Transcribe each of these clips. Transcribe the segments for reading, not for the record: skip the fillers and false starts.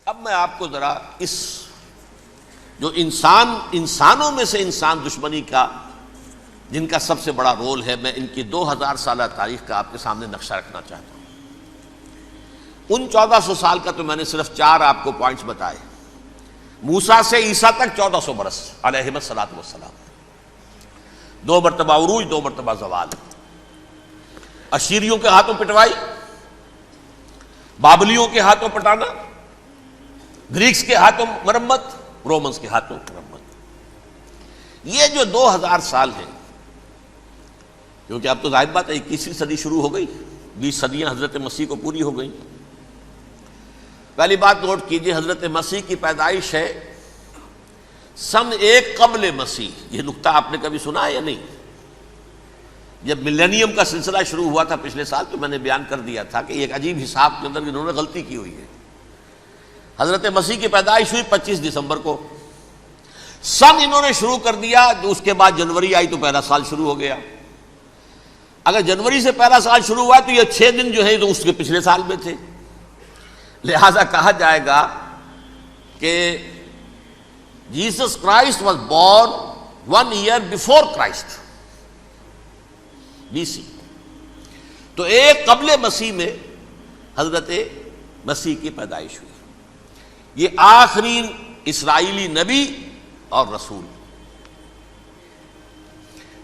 اب میں آپ کو ذرا اس جو انسانوں میں سے انسان دشمنی کا جن کا سب سے بڑا رول ہے، میں ان کی 2000 سالہ تاریخ کا آپ کے سامنے نقشہ رکھنا چاہتا ہوں۔ ان 1400 سال کا تو میں نے صرف 4 آپ کو پوائنٹس بتائے۔ موسیٰ سے عیسیٰ تک 1400 برس علیہ الصلوۃ والسلام، 2 مرتبہ عروج، 2 مرتبہ زوال، اشیریوں کے ہاتھوں پٹوائی، بابلیوں کے ہاتھوں پٹانا، گریکس کے ہاتھوں مرمت، رومنس کے ہاتھوں مرمت۔ یہ جو 2000 سال ہیں، کیونکہ اب تو ظاہر بات ہے 21ویں صدی شروع ہو گئی، 20 صدیاں حضرت مسیح کو پوری ہو گئیں۔ پہلی بات نوٹ کیجئے، حضرت مسیح کی پیدائش ہے سن 1 قبل مسیح۔ یہ نقطہ آپ نے کبھی سنا ہے یا نہیں؟ جب ملینیم کا سلسلہ شروع ہوا تھا پچھلے سال، تو میں نے بیان کر دیا تھا کہ ایک عجیب حساب کے اندر انہوں نے غلطی کی ہوئی ہے۔ حضرت مسیح کی پیدائش ہوئی 25 دسمبر کو، سن انہوں نے شروع کر دیا، جو اس کے بعد جنوری آئی تو پہلا سال شروع ہو گیا۔ اگر جنوری سے پہلا سال شروع ہوا تو یہ 6 دن جو ہیں تو اس کے پچھلے سال میں تھے، لہذا کہا جائے گا کہ Jesus Christ was born 1 year before Christ, BC۔ تو 1 قبل مسیح میں حضرت مسیح کی پیدائش ہوئی۔ یہ آخری اسرائیلی نبی اور رسول۔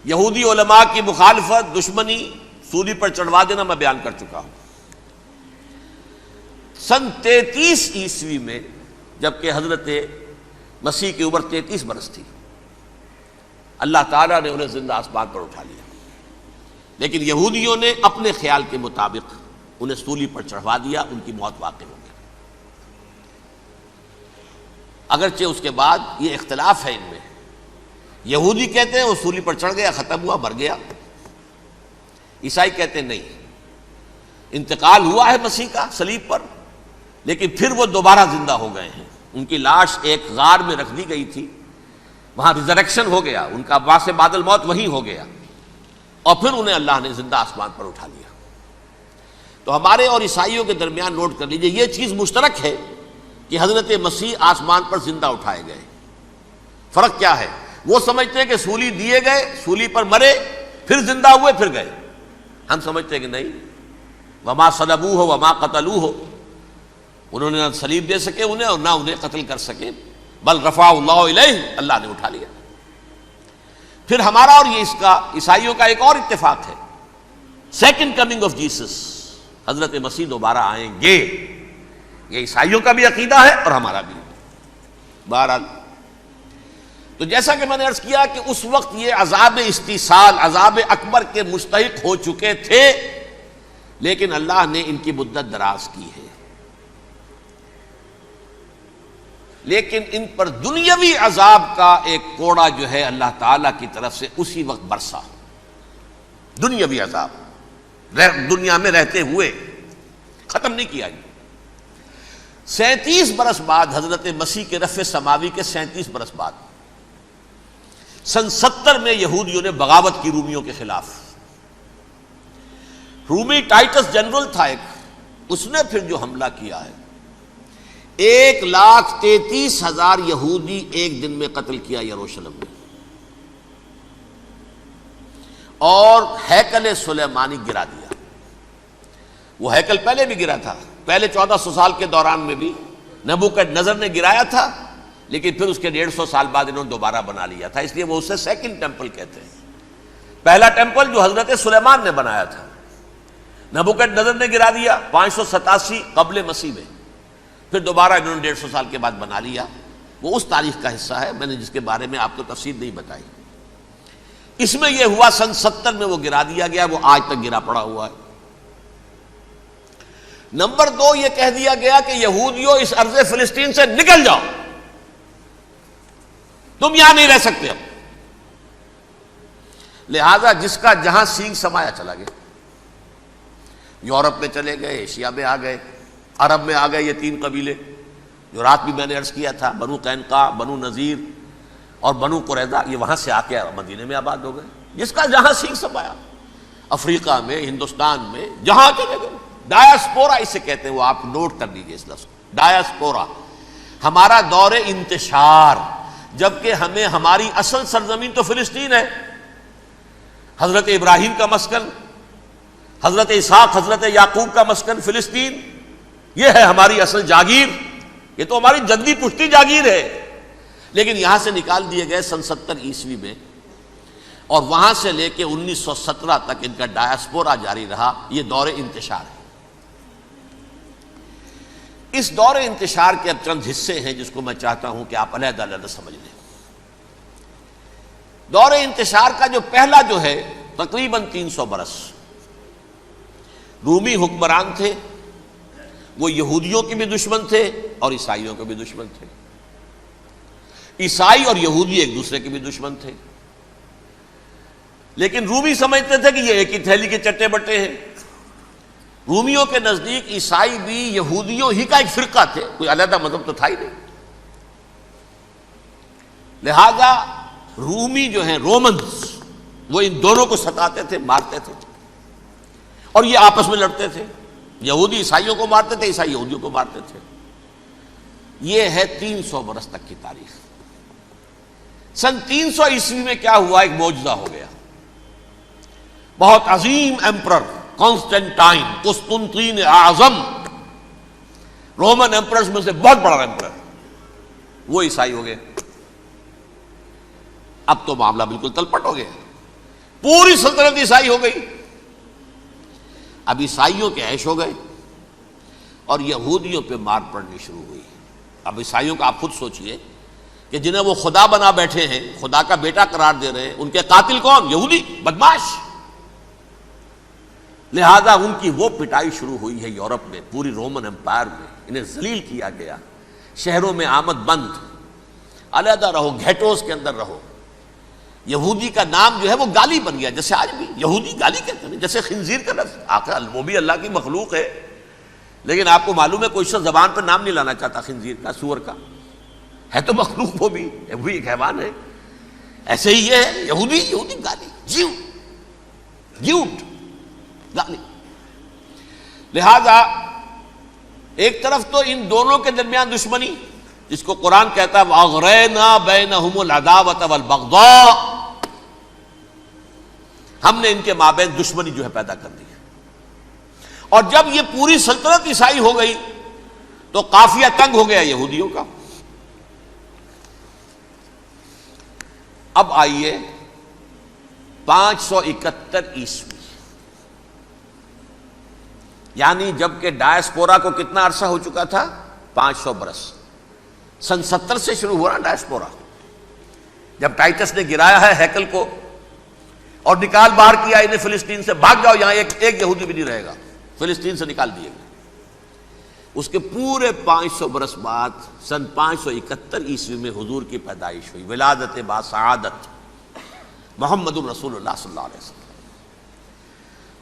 یہودی علماء کی مخالفت، دشمنی، سولی پر چڑھوا دینا میں بیان کر چکا ہوں۔ سن 33 عیسوی میں، جبکہ حضرت مسیح کی عمر 33 برس تھی، اللہ تعالیٰ نے انہیں زندہ آسمان پر اٹھا لیا، لیکن یہودیوں نے اپنے خیال کے مطابق انہیں سولی پر چڑھوا دیا، ان کی موت واقع ہو گئی۔ اگرچہ اس کے بعد یہ اختلاف ہے ان میں، یہودی کہتے ہیں وہ سولی پر چڑھ گیا، ختم ہوا، مر گیا۔ عیسائی کہتے ہیں نہیں، انتقال ہوا ہے مسیح کا صلیب پر، لیکن پھر وہ دوبارہ زندہ ہو گئے ہیں۔ ان کی لاش ایک غار میں رکھ دی گئی تھی، وہاں ریزریکشن ہو گیا، ان کا باعث بعد الموت وہیں ہو گیا، اور پھر انہیں اللہ نے زندہ آسمان پر اٹھا لیا۔ تو ہمارے اور عیسائیوں کے درمیان نوٹ کر لیجئے، یہ چیز مشترک ہے کہ حضرت مسیح آسمان پر زندہ اٹھائے گئے۔ فرق کیا ہے؟ وہ سمجھتے ہیں کہ سولی دیے گئے، سولی پر مرے، پھر زندہ ہوئے، پھر گئے۔ ہم سمجھتے ہیں کہ نہیں، وما صلبوہ وما قتلوہ، انہوں نے نہ صلیب دے سکے انہیں اور نہ انہیں قتل کر سکے، بل رفع اللہ الیہ، اللہ نے اٹھا لیا۔ پھر ہمارا اور یہ اس کا عیسائیوں کا ایک اور اتفاق ہے، سیکنڈ کمنگ آف جیسس، حضرت مسیح دوبارہ آئیں گے۔ یہ عیسائیوں کا بھی عقیدہ ہے اور ہمارا بھی۔ بہرحال تو جیسا کہ میں نے عرض کیا کہ اس وقت یہ عذاب استیصال، عذاب اکبر کے مستحق ہو چکے تھے، لیکن اللہ نے ان کی مدت دراز کی ہے۔ لیکن ان پر دنیاوی عذاب کا ایک کوڑا جو ہے اللہ تعالیٰ کی طرف سے اسی وقت برسا، دنیاوی عذاب دنیا میں رہتے ہوئے، ختم نہیں کیا۔ 37 برس بعد، حضرت مسیح کے رفع سماوی کے 37 برس بعد، سن 70 میں یہودیوں نے بغاوت کی رومیوں کے خلاف۔ رومی ٹائٹس جنرل تھا ایک، اس نے پھر جو حملہ کیا ہے، 1,33,000 یہودی ایک دن میں قتل کیا یروشلم میں، اور ہیکل سلیمانی گرا دیا۔ وہ ہیکل پہلے بھی گرا تھا، پہلے 1400 سال کے دوران میں بھی نبوکڈنضر نے گرایا تھا، لیکن پھر اس کے 150 سال بعد انہوں نے دوبارہ بنا لیا تھا، اس لیے وہ اسے سیکنڈ ٹیمپل کہتے ہیں۔ پہلا ٹیمپل جو حضرت سلیمان نے بنایا تھا، نبوکڈنضر نے گرا دیا 587 قبل مسیح میں، پھر دوبارہ انہوں نے 150 سال کے بعد بنا لیا۔ وہ اس تاریخ کا حصہ ہے، میں نے جس کے بارے میں آپ کو تفصیل نہیں بتائی۔ اس میں یہ ہوا سن 70 میں وہ گرا دیا گیا، وہ آج تک گرا پڑا ہوا ہے۔ نمبر 2، یہ کہہ دیا گیا کہ یہودیوں اس ارض فلسطین سے نکل جاؤ، تم یہاں نہیں رہ سکتے اب۔ لہذا جس کا جہاں سینگ سمایا چلا گیا، یورپ میں چلے گئے، ایشیا میں آ گئے، عرب میں آ گئے۔ یہ 3 قبیلے جو رات بھی میں نے عرض کیا تھا، بنو قینقاع، بنو نذیر اور بنو قریظہ، یہ وہاں سے آ کے مدینے میں آباد ہو گئے۔ جس کا جہاں سینگ سمایا، افریقہ میں، ہندوستان میں، جہاں چلے گئے۔ ڈایاسپورا اسے کہتے ہیں، وہ آپ نوٹ کر لیجیے اس لفظ کو، ڈایاسپورا، ہمارا دور انتشار، جبکہ ہمیں ہماری اصل سرزمین تو فلسطین ہے، حضرت ابراہیم کا مسکن، حضرت اسحاق حضرت یعقوب کا مسکن فلسطین، یہ ہے ہماری اصل جاگیر، یہ تو ہماری جدی پشتی جاگیر ہے، لیکن یہاں سے نکال دیے گئے سن 70 عیسوی میں، اور وہاں سے لے کے 1917 تک ان کا ڈایاسپورا جاری رہا۔ یہ دور انتشار ہے۔ اس دور انتشار کے اب چند حصے ہیں جس کو میں چاہتا ہوں کہ آپ علیحدہ علیحدہ سمجھ لیں۔ دور انتشار کا جو پہلا جو ہے تقریباً 300 برس، رومی حکمران تھے، وہ یہودیوں کے بھی دشمن تھے اور عیسائیوں کے بھی دشمن تھے، عیسائی اور یہودی ایک دوسرے کے بھی دشمن تھے، لیکن رومی سمجھتے تھے کہ یہ ایک ہی تھیلی کے چٹے بٹے ہیں۔ رومیوں کے نزدیک عیسائی بھی یہودیوں ہی کا ایک فرقہ تھے، کوئی علیحدہ مذہب تو تھا ہی نہیں، لہذا رومی جو ہیں رومنز وہ ان دونوں کو ستاتے تھے، مارتے تھے، اور یہ آپس میں لڑتے تھے، یہودی عیسائیوں کو مارتے تھے، عیسائی یہودیوں کو مارتے تھے۔ یہ ہے 300 برس تک کی تاریخ۔ سن 300 عیسوی میں کیا ہوا؟ ایک معجزہ ہو گیا۔ بہت عظیم ایمپرر کانسٹینٹائن، قسطنطین اعظم، رومن ایمپررز میں سے بہت بڑا ایمپرر، وہ عیسائی ہو گئے۔ اب تو معاملہ بالکل تلپٹ ہو گیا، پوری سلطنت عیسائی ہو گئی۔ اب عیسائیوں کے عیش ہو گئے اور یہودیوں پہ مار پڑنی شروع ہوئی۔ اب عیسائیوں کا آپ خود سوچئے کہ جنہیں وہ خدا بنا بیٹھے ہیں، خدا کا بیٹا قرار دے رہے ہیں، ان کے قاتل کون؟ یہودی بدماش۔ لہذا ان کی وہ پٹائی شروع ہوئی ہے یورپ میں، پوری رومن امپائر میں، انہیں ذلیل کیا گیا، شہروں میں آمد بند، علیحدہ رہو، گھیٹوز کے اندر رہو۔ یہودی کا نام جو ہے وہ گالی بن گیا، جیسے آج بھی یہودی گالی کہتے ہیں، جیسے خنزیر کا لفظ، آخر وہ بھی اللہ کی مخلوق ہے، لیکن آپ کو معلوم ہے کوئی شخص زبان پر نام نہیں لانا چاہتا خنزیر کا، سور کا، ہے تو مخلوق، وہ بھی ایک حیوان ہے۔ ایسے ہی یہ ہے یہودی، یہودی گالی، جیوٹ گالی۔ لہذا ایک طرف تو ان دونوں کے درمیان دشمنی، جس کو قرآن کہتا ہے وَأَغْرَيْنَا بَيْنَهُمُ الْعَدَاوَةَ وَالْبَغْضَاءَ، ہم نے ان کے مابین دشمنی جو ہے پیدا کر دی۔ اور جب یہ پوری سلطنت عیسائی ہو گئی تو قافیہ تنگ ہو گیا یہودیوں کا۔ اب آئیے 571 عیسوی، یعنی جب کہ ڈایاسپورا کو کتنا عرصہ ہو چکا تھا؟ 500 برس۔ سن 70 سے شروع ہوا ڈایاسپورا، جب ٹائٹس نے گرایا ہے ہیکل کو اور نکال باہر کیا انہیں فلسطین سے، بھاگ جاؤ، یہاں ایک یہودی بھی نہیں رہے گا، فلسطین سے نکال دیے گئے۔ اس کے پورے 500 برس بعد سن 571 عیسوی میں حضور کی پیدائش ہوئی، ولادت باسعادت محمد الرسول اللہ صلی اللہ علیہ وسلم۔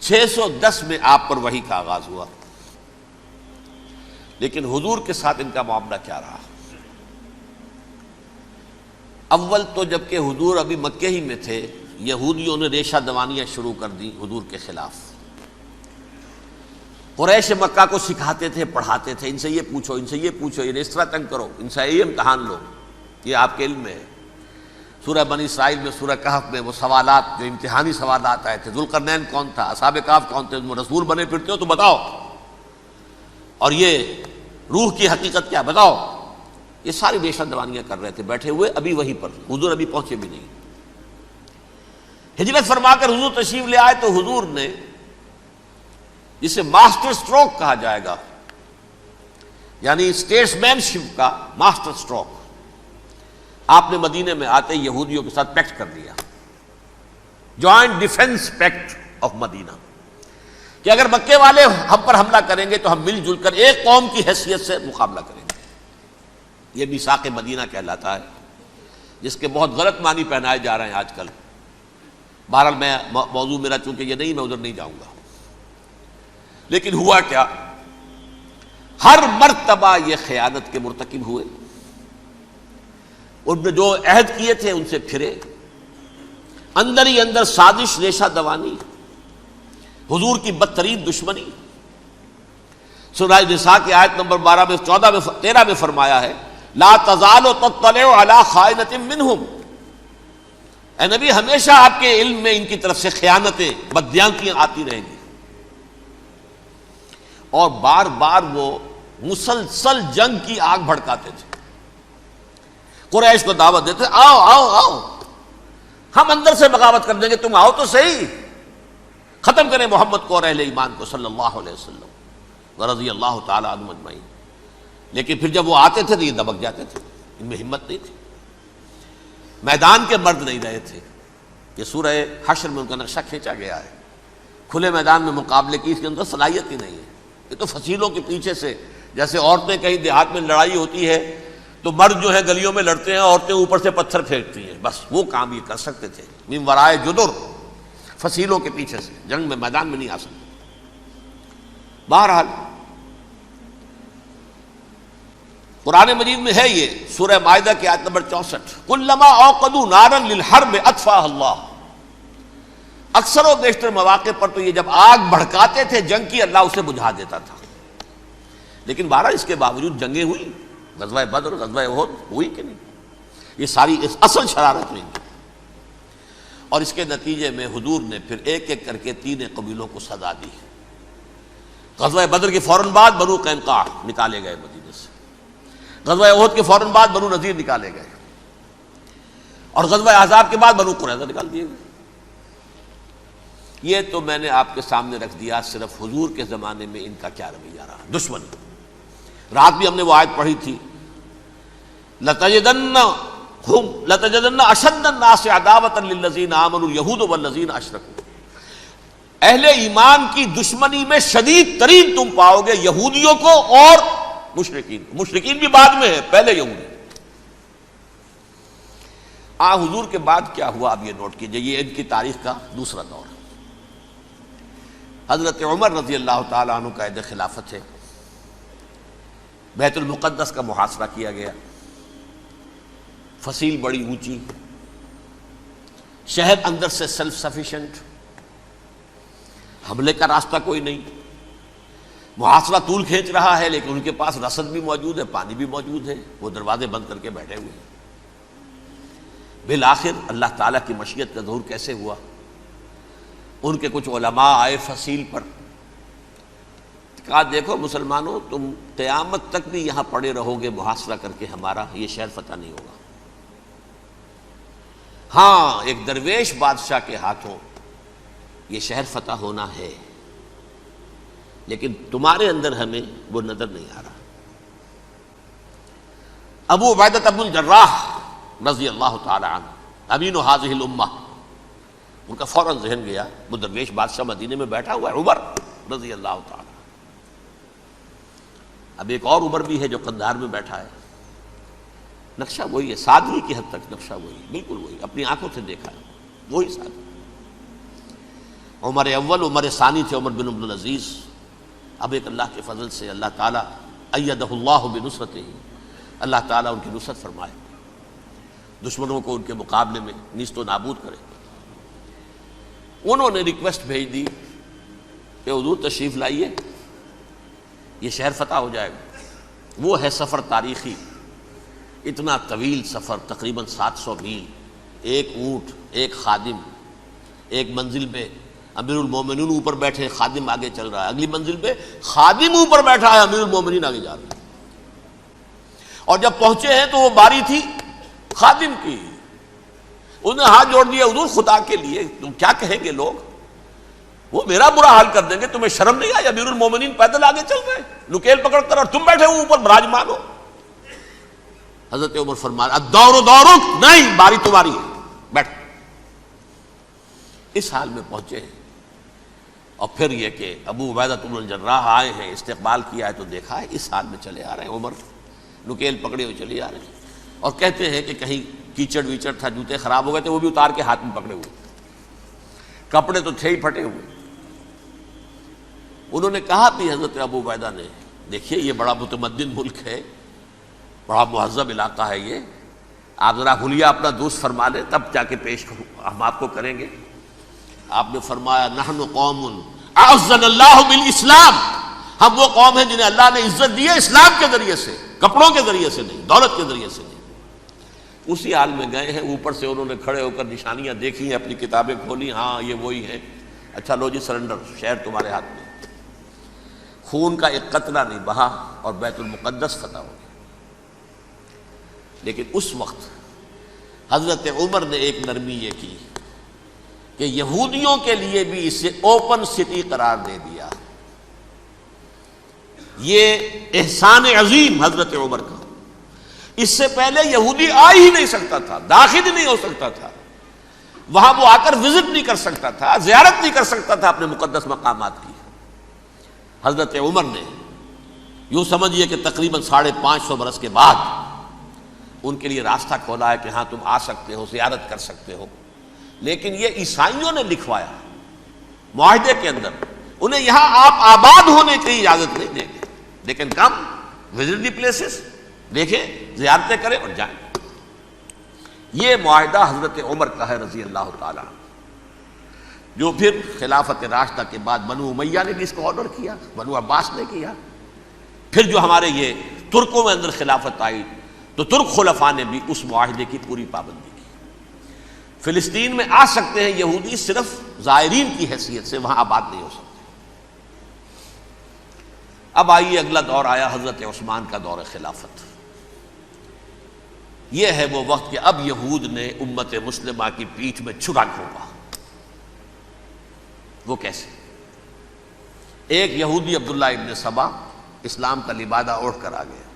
610 میں آپ پر وحی کا آغاز ہوا، لیکن حضور کے ساتھ ان کا معاملہ کیا رہا؟ اول تو جب کہ حضور ابھی مکے ہی میں تھے، یہودیوں نے ریشہ دوانیاں شروع کر دی حضور کے خلاف۔ قریش مکہ کو سکھاتے تھے، پڑھاتے تھے، ان سے یہ پوچھو، ان سے یہ پوچھو، انہیں اس طرح تنگ کرو، ان سے یہ امتحان لو، یہ آپ کے علم میں ہے۔ سورہ بنی اسرائیل میں، سورہ کہف میں وہ سوالات جو امتحانی سوالات آئے تھے، ذوالقرنین کون تھا، اصحاب کہف کون تھے، تم رسول بنے پھرتے ہو تو بتاؤ، اور یہ روح کی حقیقت کیا بتاؤ، یہ ساری ریشہ دوانیاں کر رہے تھے بیٹھے ہوئے، ابھی وہیں پر حضور ابھی پہنچے بھی نہیں۔ ہجرت فرما کر حضور تشریف لے آئے تو حضور نے، جسے ماسٹر سٹروک کہا جائے گا، یعنی اسٹیٹس مین شپ کا ماسٹر سٹروک، آپ نے مدینے میں آتے یہودیوں کے ساتھ پیکٹ کر دیا، جوائنٹ ڈیفنس پیکٹ آف مدینہ، کہ اگر مکے والے ہم پر حملہ کریں گے تو ہم مل جل کر ایک قوم کی حیثیت سے مقابلہ کریں گے۔ یہ میثاق مدینہ کہلاتا ہے، جس کے بہت غلط معنی پہنائے جا رہے ہیں آج کل۔ بہرحال میں موضوع میرا چونکہ یہ نہیں، میں ادھر نہیں جاؤں گا، لیکن ہوا کیا؟ ہر مرتبہ یہ خیانت کے مرتکب ہوئے، ان نے جو عہد کیے تھے ان سے پھرے، اندر ہی اندر سازش، ریشہ دوانی، حضور کی بدترین دشمنی۔ سورہ نساء کی آیت نمبر 12 میں 14 میں 13 میں فرمایا ہے لا تزال تطلع علی خائنۃ منہم، اے نبی ہمیشہ آپ کے علم میں ان کی طرف سے خیانتیں، بددیانتیاں آتی رہیں گی. اور بار بار وہ مسلسل جنگ کی آگ بھڑکاتے تھے. قریش کو دعوت دیتے، آؤ آؤ آؤ ہم اندر سے بغاوت کر دیں گے، تم آؤ تو صحیح، ختم کریں محمد کو اور اہل ایمان کو صلی اللہ علیہ وسلم ورضی اللہ تعالی عنہم اجمعین. لیکن پھر جب وہ آتے تھے تو یہ دبک جاتے تھے، ان میں ہمت نہیں تھی، میدان کے مرد نہیں رہے تھے. یہ سورہ حشر میں ان کا نقشہ کھینچا گیا ہے. کھلے میدان میں مقابلے کی اس کے اندر صلاحیت ہی نہیں ہے. یہ تو فصیلوں کے پیچھے سے، جیسے عورتیں کہیں دیہات میں لڑائی ہوتی ہے تو مرد جو ہے گلیوں میں لڑتے ہیں، عورتیں اوپر سے پتھر پھینکتی ہیں، بس وہ کام یہ کر سکتے تھے. من ورائے جدر، فصیلوں کے پیچھے سے، جنگ میں میدان میں نہیں آ سکتے. بہرحال قرآن مجید میں ہے یہ سورہ مائدہ کی آیت نمبر 64، کلما اوقدوا نارا للحرب اطفاها اللہ. اکثر و بیشتر مواقع پر تو یہ جب آگ بھڑکاتے تھے جنگ کی، اللہ اسے بجھا دیتا تھا. لیکن بہرحال اس کے باوجود جنگیں ہوئی، غزوہ بدر، غزوہ احد ہوئی کہ نہیں؟ یہ ساری اصل شرارت ہوئی. اور اس کے نتیجے میں حضور نے پھر ایک ایک کر کے 3 قبیلوں کو سزا دی. غزوہ بدر کے فوراً بعد بنو قینقاع نکالے گئے مدینے سے، غزوہ احد کے فوراً بعد بنو نذیر نکالے گئے، اور غزوہ احزاب کے بعد بنو قریظہ نکال دیے گئے. یہ تو میں نے آپ کے سامنے رکھ دیا صرف حضور کے زمانے میں ان کا کیا رویہ رہا. دشمن، رات بھی ہم نے وہ آیت پڑھی تھی، لَتَجِدَنَّ أَشَدَّ النَّاسِ عَدَاوَةً لِلَّذِينَ آمَنُوا الْيَهُودُ وَالَّذِينَ أَشْرَكُوا. اہل ایمان کی دشمنی میں شدید ترین تم پاؤ گے یہودیوں کو اور مشرکین. مشرکین بھی بعد میں ہے، پہلے یہودی. حضور کے بعد کیا ہوا اب یہ نوٹ کیجئے، یہ ان کی تاریخ کا دوسرا دور ہے. حضرت عمر رضی اللہ تعالیٰ عنہ کا عہد خلافت ہے. بیت المقدس کا محاصرہ کیا گیا، فصیل بڑی اونچی، شہر اندر سے سیلف سفیشینٹ، حملے کا راستہ کوئی نہیں. محاصرہ طول کھینچ رہا ہے لیکن ان کے پاس رسد بھی موجود ہے، پانی بھی موجود ہے، وہ دروازے بند کر کے بیٹھے ہوئے ہیں. بالآخر اللہ تعالیٰ کی مشیت کا ظہور کیسے ہوا؟ ان کے کچھ علماء آئے فصیل پر، کہا دیکھو مسلمانوں، تم قیامت تک بھی یہاں پڑے رہو گے محاصرہ کر کے، ہمارا یہ شہر فتح نہیں ہوگا. ہاں ایک درویش بادشاہ کے ہاتھوں یہ شہر فتح ہونا ہے، لیکن تمہارے اندر ہمیں وہ نظر نہیں آ رہا. ابو عبیدہ بن الجراح رضی اللہ تعالی عنہ، امین هذه الامہ، ان کا فوراً ذہن گیا وہ درویش بادشاہ مدینے میں بیٹھا ہوا ہے عمر رضی اللہ تعالی. اب ایک اور عمر بھی ہے جو قندھار میں بیٹھا ہے. نقشہ وہی ہے، سادگی کی حد تک نقشہ وہی، بالکل وہی، اپنی آنکھوں سے دیکھا ہے وہی سادگی. عمر اول، عمر ثانی تھے عمر بن عبد العزیز. اب ایک اللہ کے فضل سے اللہ تعالیٰ ایدہ اللہ بنصرتہ، اللہ تعالیٰ ان کی نصرت فرمائے، دشمنوں کو ان کے مقابلے میں نیست و نابود کرے. انہوں نے ریکویسٹ بھیج دی کہ حضور تشریف لائیے، یہ شہر فتح ہو جائے گا. وہ ہے سفر تاریخی، اتنا طویل سفر، تقریباً 700 میل، ایک اونٹ، ایک خادم، ایک منزل پہ امیر المومنین اوپر بیٹھے، خادم آگے چل رہا ہے، اگلی منزل پہ خادم اوپر بیٹھا ہے، امیر المومنین آگے جا رہے ہیں. اور جب پہنچے ہیں تو وہ باری تھی خادم کی. انہوں نے ہاتھ جوڑ دیا، حضور خدا کے لیے تم کیا کہیں گے لوگ، وہ میرا برا حال کر دیں گے، تمہیں شرم نہیں آئی؟ امیر المومنین پیدل آگے چل رہے ہیں نکیل پکڑ کر، اور تم بیٹھے ہو اوپر براجمان ہو. حضرت عمر فرمایا الدور دورک، نہیں باری تمہاری ہے، بیٹھ. اس حال میں پہنچے ہیں. اور پھر یہ کہ ابو عبیدہ بن الجراح آئے ہیں، استقبال کیا ہے تو دیکھا ہے اس حال میں چلے آ رہے ہیں. عمر نکیل پکڑے ہوئے چلے آ رہے ہیں، اور کہتے ہیں کہ کہیں کیچڑ ویچڑ تھا، جوتے خراب ہو گئے تھے، وہ بھی اتار کے ہاتھ میں پکڑے ہوئے، کپڑے تو تھے ہی پھٹے ہوئے. انہوں نے کہا بھی حضرت ابو عبیدہ نے، دیکھیے یہ بڑا متمدن ملک ہے، بڑا مہذب علاقہ ہے یہ، آپ ذرا حلیہ اپنا دوست فرما لیں تب جا کے پیش ہم آپ کو کریں گے. آپ نے فرمایا نحن قوم اعزنا اللہ بالاسلام، ہم وہ قوم ہیں جنہیں اللہ نے عزت دی ہے اسلام کے ذریعے سے. کپڑوں کے ذریعے سے نہیں، دولت کے ذریعے سے نہیں۔ اسی حال میں گئے ہیں، اوپر سے انہوں نے کھڑے ہو کر نشانیاں دیکھی ہیں، اپنی کتابیں کھولی، ہاں یہ وہی ہے، اچھا لو جی سرنڈر، شہر تمہارے ہاتھ میں۔ خون کا ایک قطرہ نہیں بہا اور بیت المقدس فتح ہو گیا۔ لیکن اس وقت حضرت عمر نے ایک نرمی یہ کی کہ یہودیوں کے لیے بھی اسے اوپن سٹی قرار دے دیا۔ یہ احسان عظیم حضرت عمر کا، اس سے پہلے یہودی آ ہی نہیں سکتا تھا، داخل ہی نہیں ہو سکتا تھا، وہاں وہ آ کر وزٹ نہیں کر سکتا تھا، زیارت نہیں کر سکتا تھا اپنے مقدس مقامات کی۔ حضرت عمر نے یوں سمجھیے کہ تقریباً 550 برس کے بعد ان کے لیے راستہ کھولا ہے کہ ہاں تم آ سکتے ہو، زیارت کر سکتے ہو۔ لیکن یہ عیسائیوں نے لکھوایا معاہدے کے اندر، انہیں یہاں آپ آباد ہونے کی اجازت نہیں دیں گے، لیکن کم وزٹ دی پلیسز، دیکھیں زیارتیں کریں اور جائیں۔ یہ معاہدہ حضرت عمر کا ہے رضی اللہ تعالیٰ، جو پھر خلافت راشدہ کے بعد بنو امیہ نے بھی اس کو آرڈر کیا، بنو عباس نے کیا، پھر جو ہمارے یہ ترکوں میں اندر خلافت آئی تو ترک خلفاء نے بھی اس معاہدے کی پوری پابندی کی۔ فلسطین میں آ سکتے ہیں یہودی صرف زائرین کی حیثیت سے، وہاں آباد نہیں ہو سکتے۔ اب آئیے اگلا دور آیا حضرت عثمان کا دور خلافت۔ یہ ہے وہ وقت کہ اب یہود نے امت مسلمہ کی پیٹھ میں چھرا گھونپا۔ وہ کیسے؟ ایک یہودی عبداللہ ابن سبا اسلام کا لبادہ اوڑھ کر آ گیا،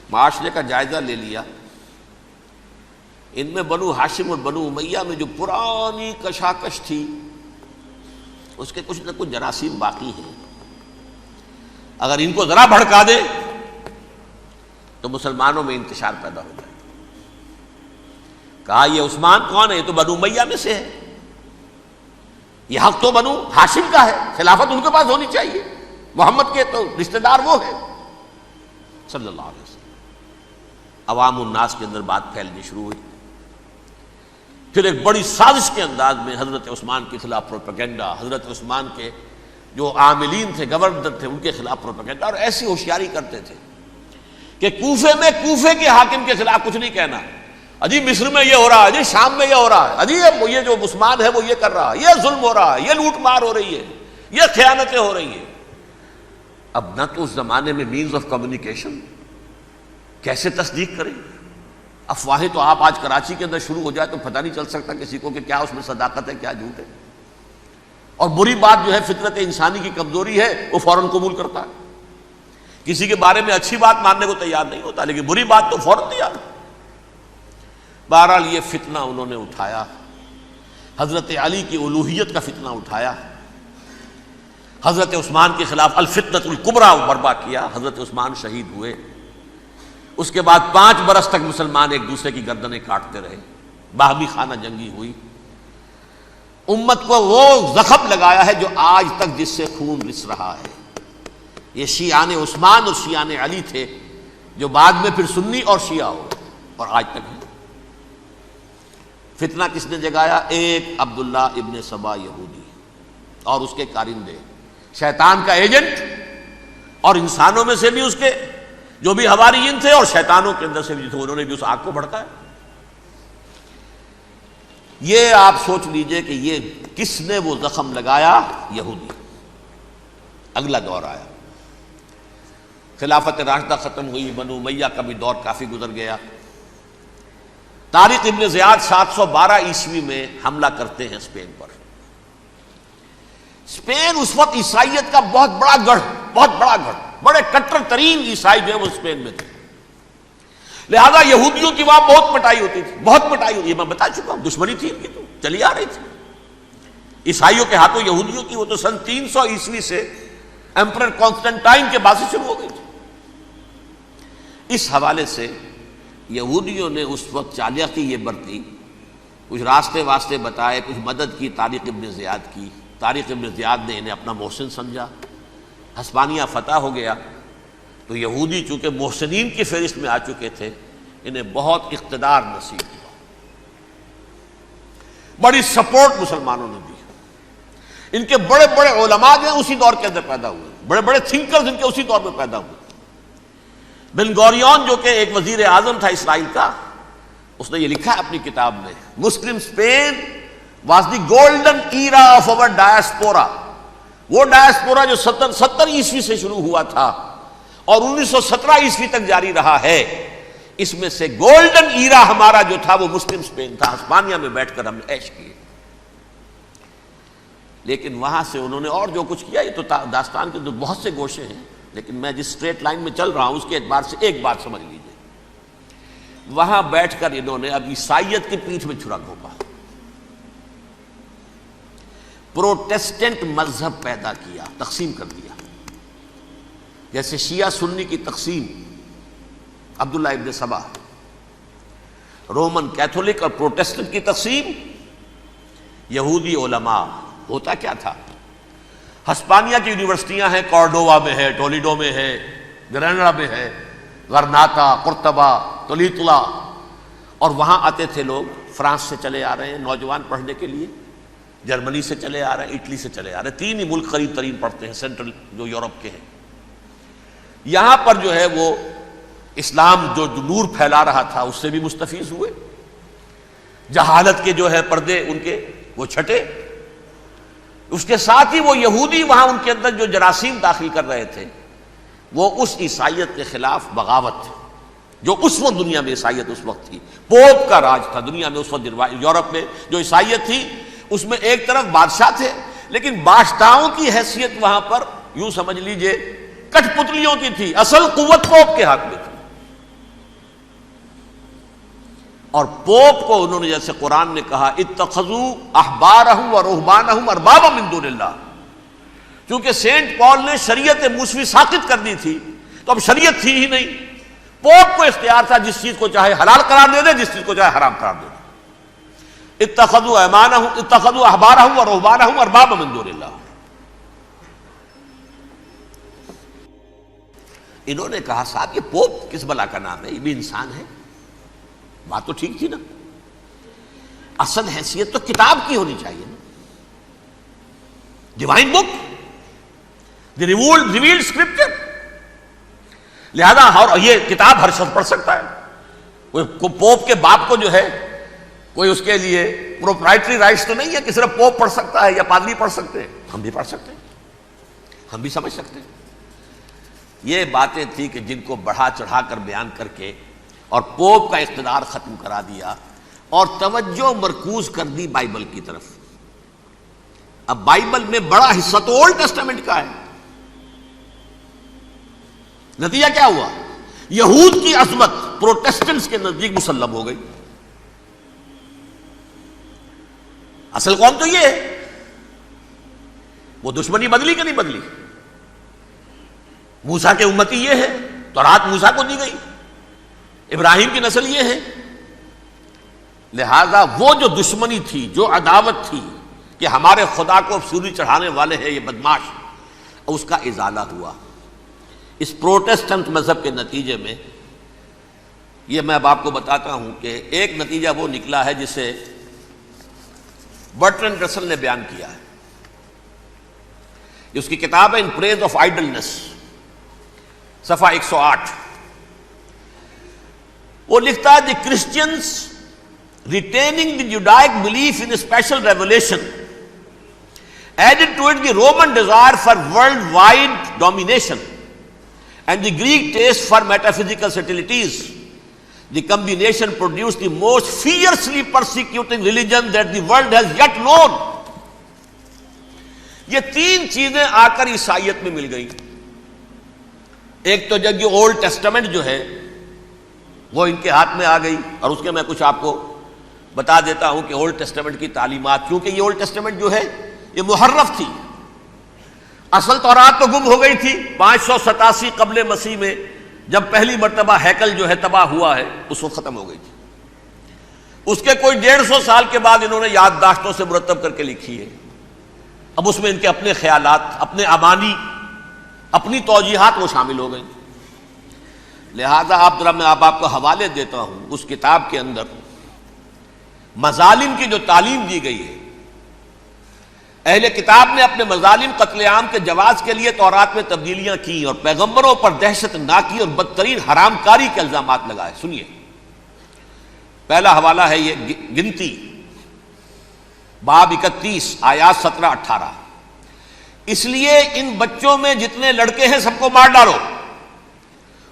معاشرے کا جائزہ لے لیا، ان میں بنو ہاشم اور بنو امیہ میں جو پرانی کشاکش تھی اس کے کچھ نہ کچھ جراثیم باقی ہیں، اگر ان کو ذرا بھڑکا دے تو مسلمانوں میں انتشار پیدا ہو جائے۔ کہا یہ عثمان کون ہے؟ یہ تو بنو امیہ میں سے ہے، یہ حق تو بنو ہاشم کا ہے، خلافت ان کے پاس ہونی چاہیے، محمد کے تو رشتہ دار وہ ہے صلی اللہ علیہ وسلم۔ عوام الناس کے اندر بات پھیلنی شروع ہوئی، پھر ایک بڑی سازش کے انداز میں حضرت عثمان کے خلاف پروپیگنڈا، حضرت عثمان کے جو عاملین تھے، گورنر تھے، ان کے خلاف پروپیگنڈا، اور ایسی ہوشیاری کرتے تھے کہ کوفے میں کوفے کے حاکم کے خلاف کچھ نہیں کہنا، اجی مصر میں یہ ہو رہا ہے، اجی شام میں یہ ہو رہا ہے، اجی یہ جو عثمان ہے وہ یہ کر رہا ہے، یہ ظلم ہو رہا ہے، یہ لوٹ مار ہو رہی ہے، یہ خیانتیں ہو رہی ہیں۔ اب نہ تو اس زمانے میں مینز آف کمیونیکیشن، کیسے تصدیق کریں؟ افواہیں تو آپ آج کراچی کے اندر شروع ہو جائے تو پتہ نہیں چل سکتا کسی کو کہ کیا اس میں صداقت ہے کیا جھوٹ ہے، اور بری بات جو ہے فطرت انسانی کی کمزوری ہے وہ فوراً قبول کرتا ہے، کسی کے بارے میں اچھی بات ماننے کو تیار نہیں ہوتا لیکن بری بات تو فوراً تیار۔ بہرحال یہ فتنہ انہوں نے اٹھایا، حضرت علی کی الوہیت کا فتنہ اٹھایا، حضرت عثمان کے خلاف الفتنۃ الکبریٰ برپا کیا، حضرت عثمان شہید ہوئے۔ اس کے بعد 5 برس تک مسلمان ایک دوسرے کی گردنیں کاٹتے رہے، باہمی خانہ جنگی ہوئی، امت کو وہ زخم لگایا ہے جو آج تک جس سے خون رس رہا ہے۔ یہ شیعان عثمان اور شیعان علی تھے جو بعد میں پھر سنی اور شیعہ ہو اور آج تک ہے۔ فتنہ کس نے جگایا؟ ایک عبداللہ ابن سبا یہودی اور اس کے کارندے، شیطان کا ایجنٹ، اور انسانوں میں سے بھی اس کے جو بھی حواریین تھے اور شیطانوں کے اندر سے بھی تھے، انہوں نے بھی اس آگ کو بھڑکایا۔ یہ آپ سوچ لیجئے کہ یہ کس نے وہ زخم لگایا؟ یہودی۔ اگلا دور آیا، خلافت راشدہ ختم ہوئی، بنو امیہ کا بھی دور کافی گزر گیا۔ طارق ابن زیاد 712 عیسوی میں حملہ کرتے ہیں اسپین پر۔ اسپین اس وقت عیسائیت کا بہت بڑا گڑھ، بڑے کٹر ترین عیسائی جو ہے وہ اسپین میں تھے، لہذا یہودیوں کی وہاں بہت پٹائی ہوتی تھی، بہت پٹائی ہوتی ہے، میں بتا چکا ہوں، دشمنی تھی ان کی تو چلی آ رہی تھی عیسائیوں کے ہاتھوں یہودیوں کی، وہ تو سن 300 عیسوی سے ایمپرر کانسٹنٹائن کے بعد سے شروع ہو گئی تھی۔ اس حوالے سے یہودیوں نے اس وقت چالاکی یہ برتی، کچھ راستے واسطے بتائے، کچھ مدد کی طارق ابن زیاد کی۔ طارق ابن زیاد نے انہیں اپنا محسن سمجھا، ہسپانیہ فتح ہو گیا تو یہودی چونکہ محسنین کی فہرست میں آ چکے تھے، انہیں بہت اقتدار نصیب ہوا، بڑی سپورٹ مسلمانوں نے دی۔ ان کے بڑے بڑے علماء جو ہیں اسی دور کے اندر پیدا ہوئے، بڑے بڑے تھنکرز ان کے اسی دور میں پیدا ہوئے۔ بن گوریون جو کہ ایک وزیر اعظم تھا اسرائیل کا، اس نے یہ لکھا ہے اپنی کتاب میں، Muslim Spain was the golden era of our diaspora. وہ ڈائسپورا جو 70 عیسوی سے شروع ہوا تھا اور 1917 عیسوی تک جاری رہا ہے، اس میں سے گولڈن ایرا ہمارا جو تھا وہ مسلم اسپین تھا. ہسپانیہ میں بیٹھ کر ہم نے عیش کیے. لیکن وہاں سے انہوں نے اور جو کچھ کیا، یہ تو داستان کے بہت سے گوشے ہیں، لیکن میں جس اسٹریٹ لائن میں چل رہا ہوں اس کے اعتبار سے ایک بات سمجھ لیجیے. وہاں بیٹھ کر انہوں نے اب عیسائیت کی پیٹھ میں چھرا گھونپا، پروٹیسٹنٹ مذہب پیدا کیا، تقسیم کر دیا. جیسے شیعہ سنی کی تقسیم، عبداللہ ابن سبا. رومن کیتھولک اور پروٹیسٹنٹ کی تقسیم، یہودی علماء. ہوتا کیا تھا؟ ہسپانیہ کی یونیورسٹیاں ہیں، کارڈووا میں ہے، ٹولیڈو میں ہے، گریناڈا میں ہے، غرناطہ، قرطبہ، تولیتلا، اور وہاں آتے تھے لوگ. فرانس سے چلے آ رہے ہیں نوجوان پڑھنے کے لیے، جرمنی سے چلے آ رہے ہیں، اٹلی سے چلے آ رہے ہیں. 3 ہی ملک قریب ترین پڑھتے ہیں سینٹرل جو یورپ کے ہیں. یہاں پر جو ہے وہ اسلام جو نور پھیلا رہا تھا اس سے بھی مستفیض ہوئے. جہالت کے جو ہے پردے ان کے وہ چھٹے. اس کے ساتھ ہی وہ یہودی وہاں ان کے اندر جو جراثیم داخل کر رہے تھے، وہ اس عیسائیت کے خلاف بغاوت، جو اس وقت دنیا میں عیسائیت اس وقت تھی. پوپ کا راج تھا دنیا میں اس وقت. یورپ میں جو عیسائیت تھی اس میں ایک طرف بادشاہ تھے، لیکن بادشاہوں کی حیثیت وہاں پر یوں سمجھ لیجئے کٹ پتلیوں کی تھی. اصل قوت پوپ کے ہاتھ میں تھی. اور پوپ کو انہوں نے، جیسے قرآن نے کہا، اتخذوا احبارهم ورهبانهم اربابا من دون اللہ. چونکہ سینٹ پال نے شریعت موسوی ساقط کر دی تھی تو اب شریعت تھی ہی نہیں. پوپ کو اختیار تھا جس چیز کو چاہے حلال قرار دے دے، جس چیز کو چاہے حرام قرار دے دے. اتخذوا احبارهم ورهبانهم اربابا من دون اللہ. انہوں نے کہا صاحب یہ پوپ کس بلا کا نام ہے، یہ بھی انسان ہے. بات تو ٹھیک تھی نا. اصل حیثیت تو کتاب کی ہونی چاہیے نا، ڈیوائن بک، دی ریویلڈ اسکرپچر. لہذا اور یہ کتاب ہر شخص پڑھ سکتا ہے. کوئی پوپ کے باپ کو جو ہے کوئی اس کے لیے پروپرائٹری رائٹس تو نہیں ہے کہ صرف پوپ پڑھ سکتا ہے یا پادری پڑھ سکتے ہیں. ہم بھی پڑھ سکتے ہیں، ہم بھی سمجھ سکتے ہیں. یہ باتیں تھی کہ جن کو بڑھا چڑھا کر بیان کر کے اور پوپ کا اقتدار ختم کرا دیا اور توجہ مرکوز کر دی بائبل کی طرف. اب بائبل میں بڑا حصہ تو اولڈ ٹیسٹامنٹ کا ہے. نتیجہ کیا ہوا؟ یہود کی عظمت پروٹیسٹنٹس کے نزدیک مسلم ہو گئی. اصل قوم تو یہ ہے. وہ دشمنی بدلی کہ نہیں بدلی؟ موسیٰ کے امتی یہ ہے، تورات موسیٰ کو دی گئی، ابراہیم کی نسل یہ ہے. لہذا وہ جو دشمنی تھی، جو عداوت تھی کہ ہمارے خدا کو سولی چڑھانے والے ہیں یہ بدماش، اس کا ازالہ ہوا. اس پروٹیسٹنٹ مذہب کے نتیجے میں یہ میں اب آپ کو بتاتا ہوں کہ ایک نتیجہ وہ نکلا ہے جسے برٹرنڈ رسل نے بیان کیا ہے. اس کی کتاب ہے ان پریز آف آئیڈلنس، صفحہ 108. وہ لکھتا ہے the Christians retaining the Judaic belief in special revelation added to it the Roman desire for worldwide domination and the Greek taste for metaphysical subtleties. The combination produced the most fiercely persecuting religion that the world has yet known. یہ 3 چیزیں آ کر عیسائیت میں مل گئی. ایک تو جب یہ اولڈ ٹیسٹمنٹ جو ہے وہ ان کے ہاتھ میں آ گئی، اور اس کے میں کچھ آپ کو بتا دیتا ہوں کہ اولڈ ٹیسٹمنٹ کی تعلیمات، کیونکہ یہ اولڈ ٹیسٹمنٹ جو ہے یہ محرف تھی. اصل تورات تو گم ہو گئی تھی 587 قبل مسیح میں، جب پہلی مرتبہ ہیکل جو ہے تباہ ہوا ہے، اس وقت ختم ہو گئی تھی. اس کے کوئی 150 سال کے بعد انہوں نے یادداشتوں سے مرتب کر کے لکھی ہے. اب اس میں ان کے اپنے خیالات، اپنے امانی، اپنی توجیحات وہ شامل ہو گئی. لہذا میں آپ کو حوالے دیتا ہوں اس کتاب کے اندر مظالم کی جو تعلیم دی گئی ہے، اہل کتاب نے اپنے مظالم قتل عام کے جواز کے لیے تورات میں تبدیلیاں کی اور پیغمبروں پر دہشت ناکی اور بدترین حرام کاری کے الزامات لگائے. سنیے، پہلا حوالہ ہے یہ گنتی باب 31 آیات 17-18. اس لیے ان بچوں میں جتنے لڑکے ہیں سب کو مار ڈالو،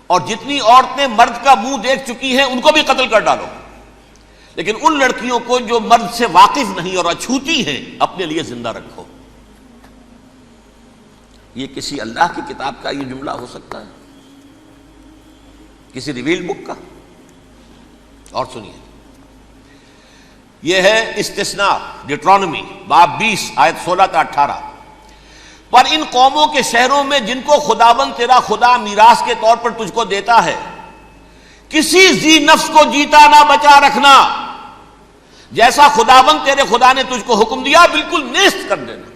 اور جتنی عورتیں مرد کا منہ دیکھ چکی ہیں ان کو بھی قتل کر ڈالو، لیکن ان لڑکیوں کو جو مرد سے واقف نہیں اور اچھوتی ہیں اپنے لیے زندہ رکھو. یہ کسی اللہ کی کتاب کا یہ جملہ ہو سکتا ہے؟ کسی ریویل بک کا؟ اور سنیے، یہ ہے استثناء ڈیٹرانومی باب 20 آیت 16-18. پر ان قوموں کے شہروں میں جن کو خداوند تیرا خدا میراث کے طور پر تجھ کو دیتا ہے، کسی ذی نفس کو جیتا نہ بچا رکھنا، جیسا خداوند تیرے خدا نے تجھ کو حکم دیا بالکل نیست کر دینا.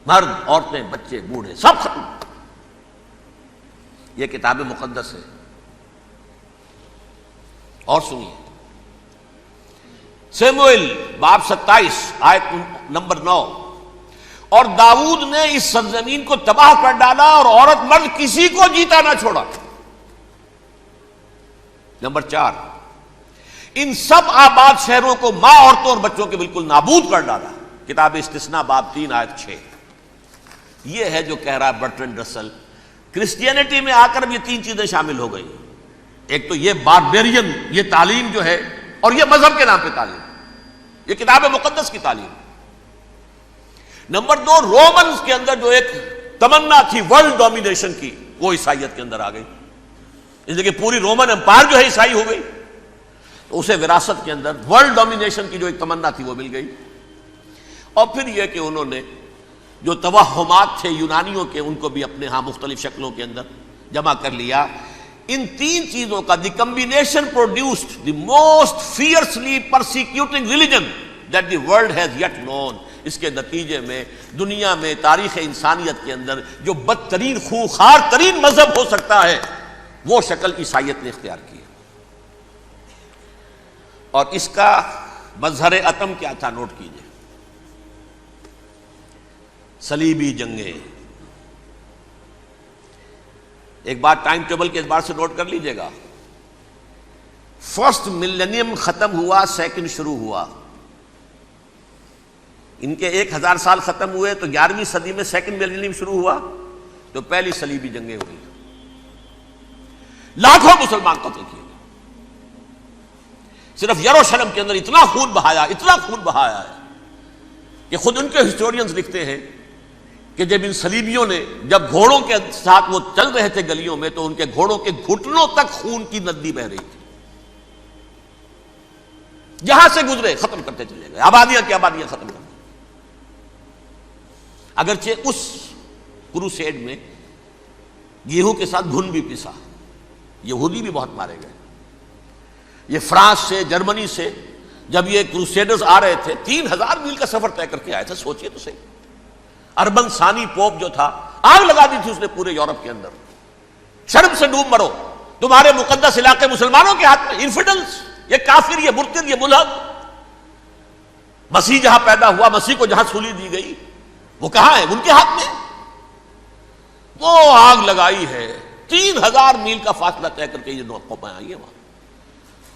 مرد، عورتیں، بچے، بوڑھے سب ختم. یہ کتاب مقدس ہے. اور سنیے، سیموئیل باب 27 آیت نمبر 9. اور داؤد نے اس سرزمین کو تباہ کر ڈالا اور عورت مرد کسی کو جیتا نہ چھوڑا. نمبر 4، ان سب آباد شہروں کو ماں، عورتوں اور بچوں کے بالکل نابود کر ڈالا. کتاب استثناء باب 3 آیت 6. یہ ہے جو کہہ رہا ہے برٹرنڈ رسل، کرسچینٹی میں آ کر اب یہ تین چیزیں شامل ہو گئی. ایک تو یہ باربیرین یہ تعلیم جو ہے، اور یہ مذہب کے نام پہ تعلیم، یہ کتاب مقدس کی تعلیم. نمبر 2، رومنز کے اندر جو ایک تمنا تھی ورلڈ ڈومینیشن کی، وہ عیسائیت کے اندر آ گئی. اس لیے کہ پوری رومن امپائر جو ہے عیسائی ہو گئی، تو اسے وراثت کے اندر ورلڈ ڈومینیشن کی جو ایک تمنا تھی وہ مل گئی. اور پھر یہ کہ انہوں نے جو توہمات تھے یونانیوں کے، ان کو بھی اپنے ہاں مختلف شکلوں کے اندر جمع کر لیا. ان تین چیزوں کا the combination produced the most fiercely persecuting religion that the world has yet known. اس کے نتیجے میں دنیا میں تاریخ انسانیت کے اندر جو بدترین خونخوار ترین مذہب ہو سکتا ہے وہ شکل عیسائیت نے اختیار کی. اور اس کا مظہر عتم کیا تھا؟ نوٹ کیجئے، صلیبی جنگیں. ایک بات ٹائم ٹیبل کے اعتبار سے نوٹ کر لیجئے گا. فرسٹ ملینیم ختم ہوا، سیکنڈ شروع ہوا. ان کے 1000 سال ختم ہوئے تو 11ویں صدی میں سیکنڈ ملینیم شروع ہوا، تو پہلی صلیبی جنگیں ہوئی. لاکھوں مسلمان قتل کیے. صرف یروشلم کے اندر اتنا خون بہایا ہے کہ خود ان کے ہسٹورینز لکھتے ہیں کہ جب ان صلیبیوں نے جب گھوڑوں کے ساتھ وہ چل رہے تھے گلیوں میں، تو ان کے گھوڑوں کے گھٹنوں تک خون کی ندی بہ رہی تھی. جہاں سے گزرے ختم کرتے چلے گئے، آبادیاں کی آبادیاں ختم کر دی. اگرچہ اس کروسیڈ میں گیہوں کے ساتھ گھن بھی پسا، یہودی بھی بہت مارے گئے. یہ فرانس سے، جرمنی سے جب یہ کروسیڈرز آ رہے تھے، 3000 میل کا سفر طے کر کے آئے تھے. سوچئے تو صحیح. اربن ثانی پوپ جو تھا، آگ لگا دی تھی اس نے پورے یورپ کے اندر. شرم سے ڈوب مرو، تمہارے مقدس علاقے مسلمانوں کے ہاتھ میں. انفیڈلز، یہ کافر، یہ مرتد، یہ ملحد. مسیح جہاں پیدا ہوا، مسیح کو جہاں سولی دی گئی، وہ کہاں ہے؟ ان کے ہاتھ میں. وہ آگ لگائی ہے، 3000 میل کا فاصلہ طے کر کے یہ قومیں آئی ہیں وہاں.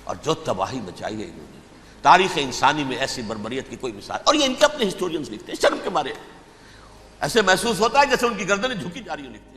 اور جو تباہی مچائی ہے انہوں نے، تاریخ انسانی میں ایسی بربریت کی کوئی مثال. اور یہ ان کے اپنے ہسٹورینز لکھتے ہیں. شرم کے مارے ایسے محسوس ہوتا ہے جیسے ان کی گردنیں جھکی جا رہی ہوں. لکھتے ہیں